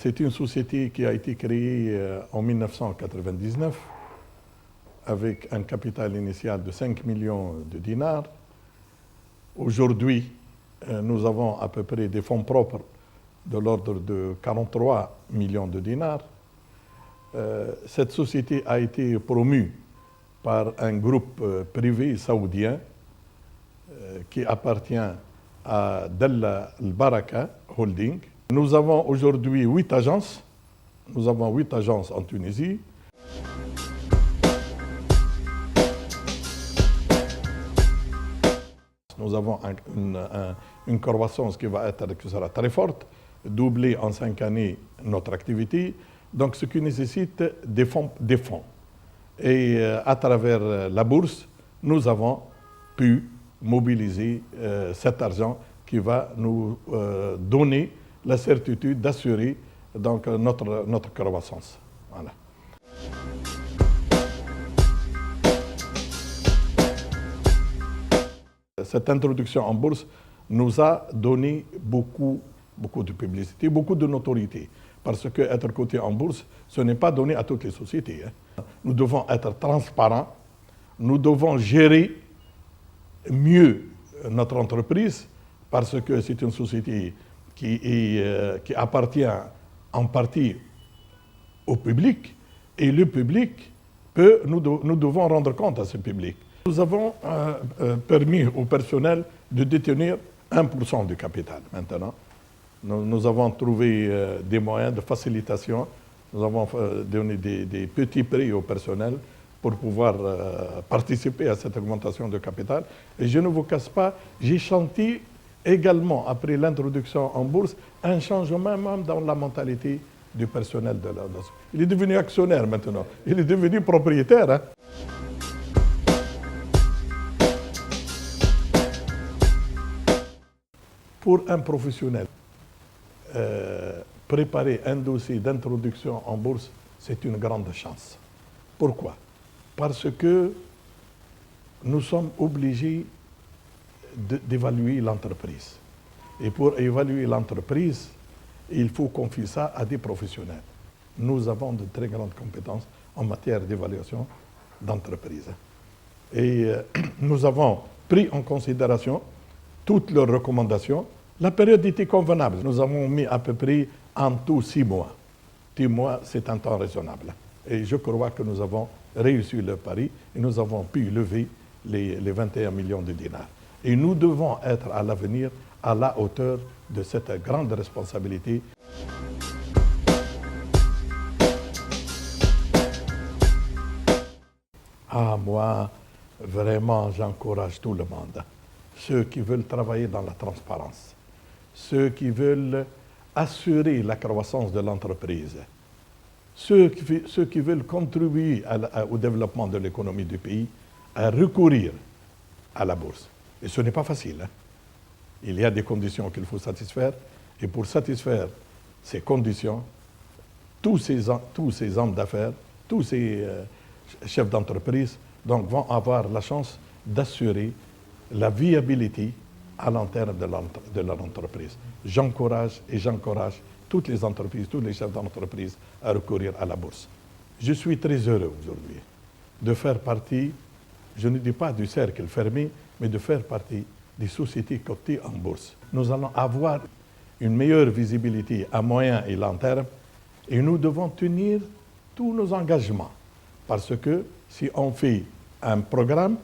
C'est une société qui a été créée en 1999 avec un capital initial de 5 millions de dinars. Aujourd'hui, nous avons à peu près des fonds propres de l'ordre de 43 millions de dinars. Cette société a été promue par un groupe privé saoudien qui appartient à Dalla Al-Baraka Holding. Nous avons aujourd'hui 8 agences. Nous avons 8 agences en Tunisie. Nous avons une croissance qui sera très forte, doubler en 5 années notre activité, donc ce qui nécessite des fonds. Et à travers la bourse, nous avons pu mobiliser cet argent qui va nous donner la certitude d'assurer donc notre croissance. Voilà. Cette introduction en bourse nous a donné beaucoup de publicité, beaucoup de notoriété. Parce que être coté en bourse, ce n'est pas donné à toutes les sociétés. Nous devons être transparents, nous devons gérer mieux notre entreprise, parce que c'est une société qui appartient en partie au public, et le public nous devons rendre compte à ce public. Nous avons permis au personnel de détenir 1% du capital maintenant. Nous avons trouvé des moyens de facilitation. Nous avons donné des petits prix au personnel pour pouvoir participer à cette augmentation de capital. Et je ne vous cache pas, j'ai senti également, après l'introduction en bourse, un changement même dans la mentalité du personnel de la bourse. Il est devenu actionnaire maintenant. Il est devenu propriétaire. Hein. Pour un professionnel, préparer un dossier d'introduction en bourse, c'est une grande chance. Pourquoi? Parce que nous sommes obligés d'évaluer l'entreprise. Et pour évaluer l'entreprise, il faut confier ça à des professionnels. Nous avons de très grandes compétences en matière d'évaluation d'entreprise. Et nous avons pris en considération toutes leurs recommandations. La période était convenable. Nous avons mis à peu près en tout 6 mois. 6 mois, c'est un temps raisonnable. Et je crois que nous avons réussi le pari et nous avons pu lever les 21 millions de dinars. Et nous devons être à l'avenir à la hauteur de cette grande responsabilité. Ah, moi, vraiment, j'encourage tout le monde. Ceux qui veulent travailler dans la transparence, ceux qui veulent assurer la croissance de l'entreprise, ceux qui veulent contribuer au développement de l'économie du pays, à recourir à la bourse. Et ce n'est pas facile. Hein? Il y a des conditions qu'il faut satisfaire, et pour satisfaire ces conditions, tous ces hommes d'affaires, tous ces chefs d'entreprise donc, vont avoir la chance d'assurer la viabilité à long terme de leur entreprise. J'encourage toutes les entreprises, tous les chefs d'entreprise à recourir à la bourse. Je suis très heureux aujourd'hui de faire partie, je ne dis pas du cercle fermé, mais de faire partie des sociétés cotées en bourse. Nous allons avoir une meilleure visibilité à moyen et long terme et nous devons tenir tous nos engagements. Parce que si on fait un programme,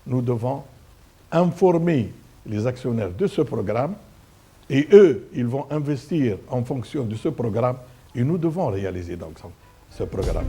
nous devons informer les actionnaires de ce programme et eux, ils vont investir en fonction de ce programme et nous devons réaliser donc ce programme.